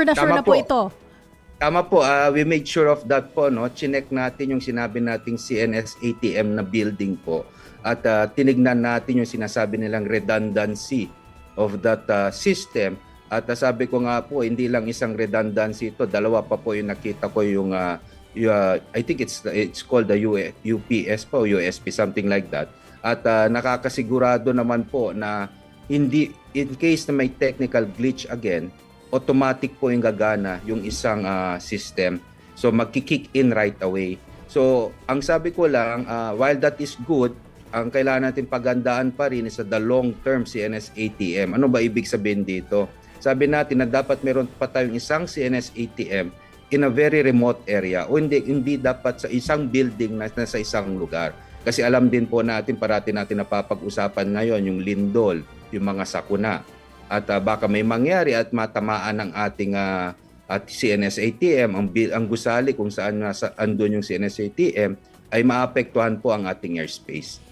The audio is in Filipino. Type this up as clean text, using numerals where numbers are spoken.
Sure na po ito. Tama po, we made sure of that po, no? Chinek natin yung sinabi nating CNS ATM na building po at tinignan natin yung sinasabi nilang redundancy of that system. At sabi ko nga po, hindi lang isang redundancy ito, dalawa pa po yung nakita ko yung I think it's called the UPS po, USB, something like that. At nakakasigurado naman po na hindi, in case na may technical glitch again, automatic po yung gagana yung isang system. So magki-kick in right away. So ang sabi ko lang, while that is good, ang kailangan natin pagandaan pa rin is the long-term CNS ATM. Ano ba ibig sabihin dito? Sabi natin na dapat meron pa tayong isang CNS ATM in a very remote area o hindi dapat sa isang building na sa isang lugar. Kasi alam din po natin, parati natin napapag-usapan ngayon yung lindol, yung mga sakuna. At baka may mangyari at matamaan ng ating at CNS ATM, ang gusali kung saan andun yung CNS ATM, ay maapektuhan po ang ating airspace.